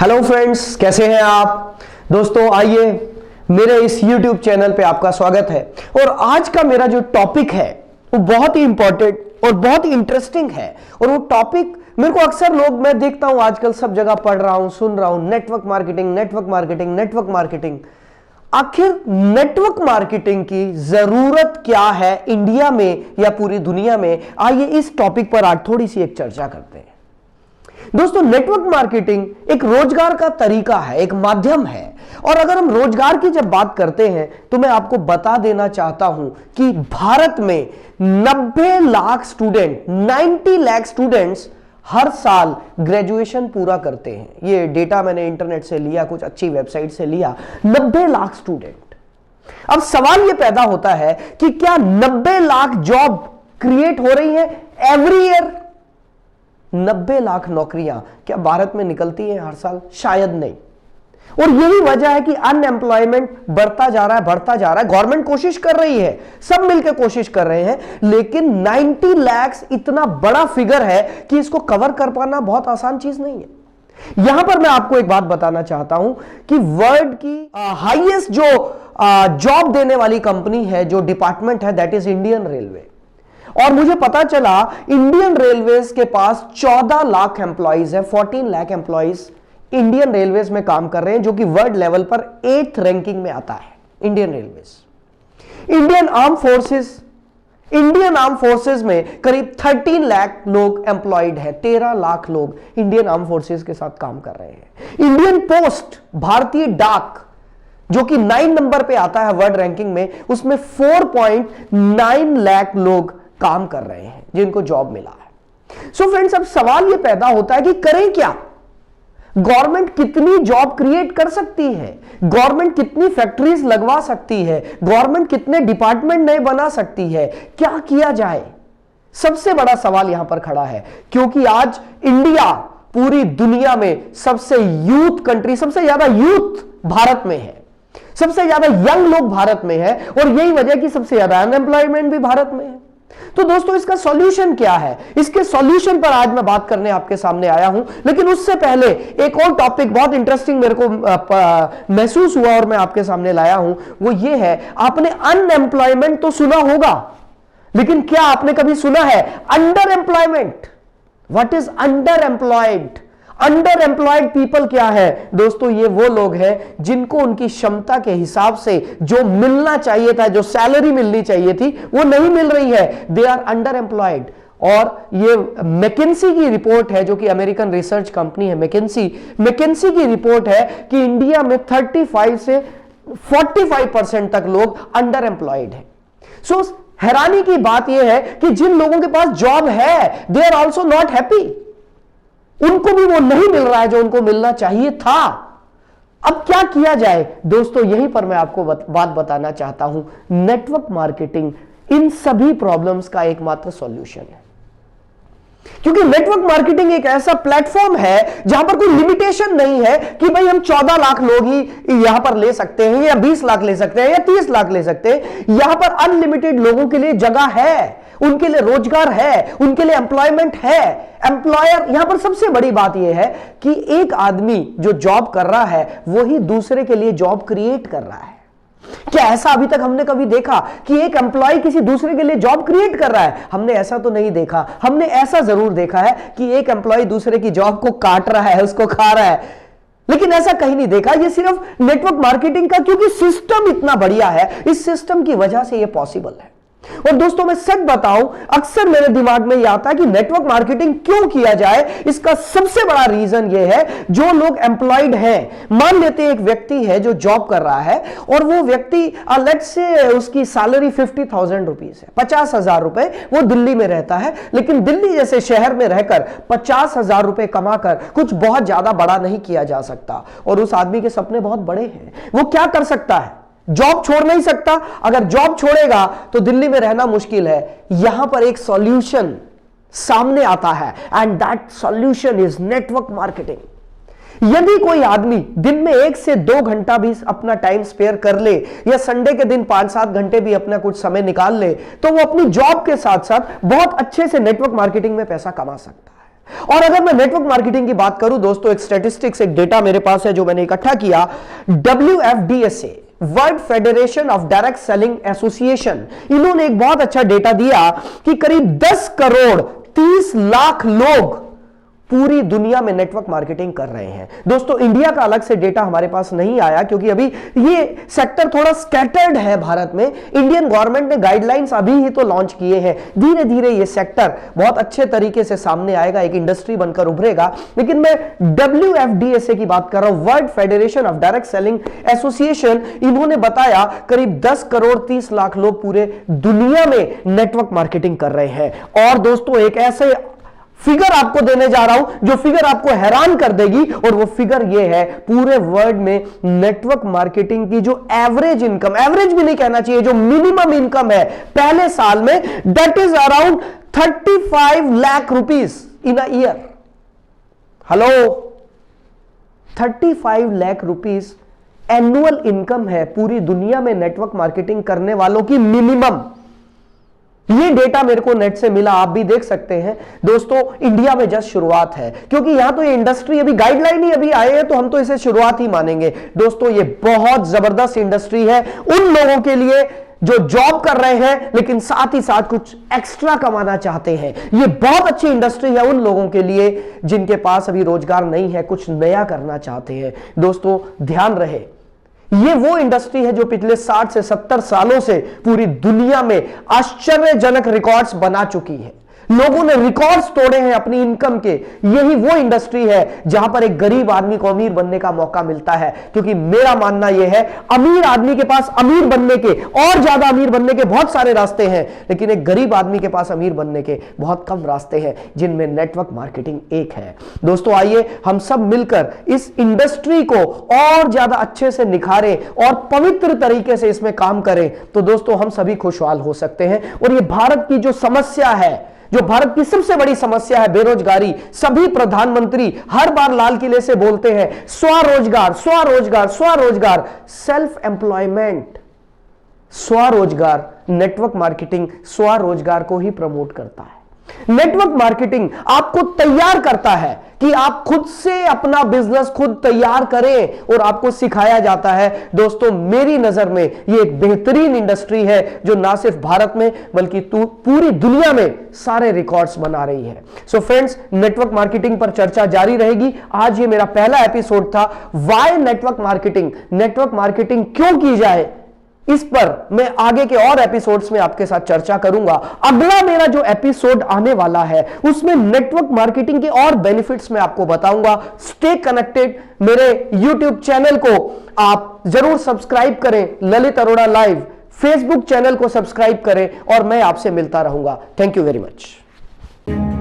Hello friends, कैसे हैं आप दोस्तों। आइए मेरे इस YouTube चैनल पे आपका स्वागत है। और आज का मेरा जो टॉपिक है वो बहुत ही इंपॉर्टेंट और बहुत ही इंटरेस्टिंग है। और वो टॉपिक मेरे को अक्सर लोग, मैं देखता हूं आजकल सब जगह पढ़ रहा हूं, सुन रहा हूं, network marketing, network marketing, network marketing. आखिर नेटवर्क मार्केटिंग की जरूरत क्या है इंडिया में या पूरी दुनिया में? आइए इस टॉपिक पर आज थोड़ी सी एक चर्चा करते हैं। दोस्तों, नेटवर्क मार्केटिंग एक रोजगार का तरीका है, एक माध्यम है। और अगर हम रोजगार की जब बात करते हैं तो मैं आपको बता देना चाहता हूं कि भारत में 90 लाख स्टूडेंट, 90 लाख स्टूडेंट्स हर साल ग्रेजुएशन पूरा करते हैं। ये डेटा मैंने इंटरनेट से लिया, कुछ अच्छी वेबसाइट से लिया। 90 लाख स्टूडेंट। अब सवाल यह पैदा होता है कि क्या 90 लाख जॉब क्रिएट हो रही है एवरी ईयर? 90 लाख नौकरियां क्या भारत में निकलती हैं हर साल? शायद नहीं। और यही वजह है कि अनएम्प्लॉयमेंट बढ़ता जा रहा है, बढ़ता जा रहा है। गवर्नमेंट कोशिश कर रही है, सब मिलकर कोशिश कर रहे हैं, लेकिन 90 लाख इतना बड़ा फिगर है कि इसको कवर कर पाना बहुत आसान चीज नहीं है। यहां पर मैं आपको एक बात बताना चाहता हूं कि वर्ल्ड की हाईएस्ट जो जॉब देने वाली कंपनी है, जो डिपार्टमेंट है, दैट इज इंडियन रेलवे। और मुझे पता चला इंडियन रेलवेज के पास 14 लाख एम्प्लॉइज है, 14 लाख एम्प्लॉइज इंडियन रेलवेज में काम कर रहे हैं, जो कि वर्ल्ड लेवल पर 8th रैंकिंग में आता है। Indian railways, Indian arm forces में करीब 13 लाख लोग एम्प्लॉयड है। 13 लाख लोग इंडियन आर्म फोर्सेस के साथ काम कर रहे हैं। इंडियन पोस्ट, भारतीय डाक, जो कि 9 नंबर पे आता है वर्ल्ड रैंकिंग में, उसमें 4.9 लाख लोग काम कर रहे हैं जिनको जॉब मिला है। सो फ्रेंड्स, अब सवाल यह पैदा होता है कि करें क्या? गवर्नमेंट कितनी जॉब क्रिएट कर सकती है? गवर्नमेंट कितनी फैक्ट्रीज लगवा सकती है? गवर्नमेंट कितने डिपार्टमेंट नए बना सकती है? क्या किया जाए? सबसे बड़ा सवाल यहां पर खड़ा है, क्योंकि आज इंडिया पूरी दुनिया में सबसे यूथ कंट्री, सबसे ज्यादा यूथ भारत में है, सबसे ज्यादा यंग लोग भारत में है, और यही वजह कि सबसे ज्यादा अनएम्प्लॉयमेंट भी भारत में है। तो दोस्तों, इसका सॉल्यूशन क्या है? इसके सॉल्यूशन पर आज मैं बात करने आपके सामने आया हूं। लेकिन उससे पहले एक और टॉपिक बहुत इंटरेस्टिंग मेरे को महसूस हुआ और मैं आपके सामने लाया हूं। वो ये है, आपने अनएम्प्लॉयमेंट तो सुना होगा, लेकिन क्या आपने कभी सुना है under employment? What is under employed? Under employed people क्या है दोस्तों? ये वो लोग हैं जिनको उनकी क्षमता के हिसाब से जो मिलना चाहिए था, जो सैलरी मिलनी चाहिए थी, वो नहीं मिल रही है। They are underemployed. और ये मैकेंसी की रिपोर्ट है, जो कि अमेरिकन रिसर्च कंपनी है मैकेंसी की रिपोर्ट है कि इंडिया में 35 से 45% तक लोग अंडर एम्प्लॉयड है। सो हैरानी की बात यह है कि जिन लोगों के पास जॉब है, they are also not happy. उनको भी वो नहीं मिल रहा है जो उनको मिलना चाहिए था। अब क्या किया जाए दोस्तों? यहीं पर मैं आपको बात बताना चाहता हूं। नेटवर्क मार्केटिंग इन सभी प्रॉब्लम्स का एकमात्र सॉल्यूशन है, क्योंकि नेटवर्क मार्केटिंग एक ऐसा प्लेटफॉर्म है जहां पर कोई लिमिटेशन नहीं है कि भाई हम 14 लाख लोग ही यहां पर ले सकते हैं, या 20 लाख ले सकते हैं, या 30 लाख ले सकते हैं। यहां पर अनलिमिटेड लोगों के लिए जगह है, उनके लिए रोजगार है, उनके लिए एम्प्लॉयमेंट है। एम्प्लॉयर, यहां पर सबसे बड़ी बात यह है कि एक आदमी जो जॉब कर रहा है वही दूसरे के लिए जॉब क्रिएट कर रहा है। क्या ऐसा अभी तक हमने कभी देखा कि एक एम्प्लॉय किसी दूसरे के लिए जॉब क्रिएट कर रहा है? हमने ऐसा तो नहीं देखा। हमने ऐसा जरूर देखा है कि एक एम्प्लॉय दूसरे की जॉब को काट रहा है, उसको खा रहा है, लेकिन ऐसा कहीं नहीं देखा। ये सिर्फ नेटवर्क मार्केटिंग का, क्योंकि सिस्टम इतना बढ़िया है, इस सिस्टम की वजह से ये पॉसिबल है। और दोस्तों, मैं सच बताऊं, अक्सर मेरे दिमाग में यह आता है कि नेटवर्क मार्केटिंग क्यों किया जाए। इसका सबसे बड़ा रीजन यह है, जो लोग एम्प्लॉयड हैं, मान लेते हैं एक व्यक्ति है जो जॉब कर रहा है, और वो व्यक्ति लेट्स से उसकी सैलरी 50,000 रुपीज है, 50,000 रुपए। वो दिल्ली में रहता है, लेकिन दिल्ली जैसे शहर में रहकर 50,000 रुपए कमाकर कुछ बहुत ज्यादा बड़ा नहीं किया जा सकता। और उस आदमी के सपने बहुत बड़े हैं। वो क्या कर सकता है? जॉब छोड़ नहीं सकता। अगर जॉब छोड़ेगा तो दिल्ली में रहना मुश्किल है। यहां पर एक सॉल्यूशन सामने आता है, and that solution is network marketing. यदि कोई आदमी दिन में 1 से 2 घंटा भी अपना टाइम स्पेयर कर ले, या संडे के दिन 5-7 घंटे भी अपना कुछ समय निकाल ले, तो वो अपनी जॉब के साथ साथ बहुत अच्छे से नेटवर्क मार्केटिंग में पैसा कमा सकता है। और अगर मैं नेटवर्क मार्केटिंग की बात करूं दोस्तों, एक स्टैटिस्टिक्स, एक डेटा मेरे पास है जो मैंने इकट्ठा किया। WFDSA, world federation of direct selling association, इन्होंने एक बहुत अच्छा डेटा दिया कि करीब 10 करोड़ 30 लाख लोग पूरी दुनिया में नेटवर्क मार्केटिंग कर रहे हैं। दोस्तों इंडिया का अलग से डेटा हमारे पास नहीं आया क्योंकि अभी ये सेक्टर थोड़ा स्कैटर्ड है भारत में। इंडियन गवर्नमेंट ने गाइडलाइंस अभी ही तो लॉन्च किए हैं, धीरे धीरे ये सेक्टर बहुत अच्छे तरीके से सामने आएगा, एक इंडस्ट्री बनकर उभरेगा। लेकिन मैं WFDSA की बात कर रहा हूं, world federation of direct selling association, इन्होंने बताया करीब 10 करोड़ 30 लाख लोग पूरे दुनिया में नेटवर्क मार्केटिंग कर रहे हैं। और दोस्तों एक ऐसे फिगर आपको देने जा रहा हूं जो फिगर आपको हैरान कर देगी, और वो फिगर ये है, पूरे वर्ल्ड में नेटवर्क मार्केटिंग की जो एवरेज इनकम, एवरेज भी नहीं कहना चाहिए, जो मिनिमम इनकम है पहले साल में, that is around 35 lakh rupees in a year. Hello, 35 lakh rupees annual income है पूरी दुनिया में नेटवर्क मार्केटिंग करने वालों की मिनिमम। ये डेटा मेरे को नेट से मिला, आप भी देख सकते हैं। दोस्तों इंडिया में जस्ट शुरुआत है क्योंकि यहां तो ये इंडस्ट्री अभी गाइडलाइन ही अभी आए हैं, तो हम तो इसे शुरुआत ही मानेंगे। दोस्तों ये बहुत जबरदस्त इंडस्ट्री है उन लोगों के लिए जो जॉब कर रहे हैं लेकिन साथ ही साथ कुछ एक्स्ट्रा कमाना चाहते हैं। ये बहुत अच्छी इंडस्ट्री है उन लोगों के लिए जिनके पास अभी रोजगार नहीं है, कुछ नया करना चाहते हैं। दोस्तों ध्यान रहे, ये वो इंडस्ट्री है जो पिछले 60 से 70 सालों से पूरी दुनिया में आश्चर्यजनक रिकॉर्ड्स बना चुकी है। लोगों ने रिकॉर्ड्स तोड़े हैं अपनी इनकम के। यही वो इंडस्ट्री है जहां पर एक गरीब आदमी को अमीर बनने का मौका मिलता है, क्योंकि मेरा मानना यह है अमीर आदमी के पास अमीर बनने के और ज्यादा अमीर बनने के बहुत सारे रास्ते हैं, लेकिन एक गरीब आदमी के पास अमीर बनने के बहुत कम रास्ते हैं, जिनमें नेटवर्क मार्केटिंग एक है। दोस्तों आइए हम सब मिलकर इस इंडस्ट्री को और ज्यादा अच्छे से निखारें और पवित्र तरीके से इसमें काम करें, तो दोस्तों हम सभी खुशहाल हो सकते हैं। और ये भारत की जो समस्या है, जो भारत की सबसे बड़ी समस्या है, बेरोजगारी, सभी प्रधानमंत्री हर बार लाल किले से बोलते हैं स्वरोजगार स्वरोजगार स्वरोजगार, सेल्फ एम्प्लॉयमेंट, स्वरोजगार। नेटवर्क मार्केटिंग स्वरोजगार को ही प्रमोट करता है। नेटवर्क मार्केटिंग आपको तैयार करता है कि आप खुद से अपना बिजनेस खुद तैयार करें, और आपको सिखाया जाता है। दोस्तों मेरी नजर में ये एक बेहतरीन इंडस्ट्री है जो ना सिर्फ भारत में बल्कि पूरी दुनिया में सारे रिकॉर्ड्स बना रही है। सो फ्रेंड्स, नेटवर्क मार्केटिंग पर चर्चा जारी रहेगी। आज ये मेरा पहला एपिसोड था, why network marketing, network marketing क्यों की जाए, इस पर मैं आगे के और एपिसोड्स में आपके साथ चर्चा करूंगा। अगला मेरा जो एपिसोड आने वाला है उसमें नेटवर्क मार्केटिंग के और बेनिफिट्स मैं आपको बताऊंगा। स्टे कनेक्टेड, मेरे YouTube चैनल को आप जरूर सब्सक्राइब करें, Lalit Arora live Facebook channel को सब्सक्राइब करें, और मैं आपसे मिलता रहूंगा। Thank you very much.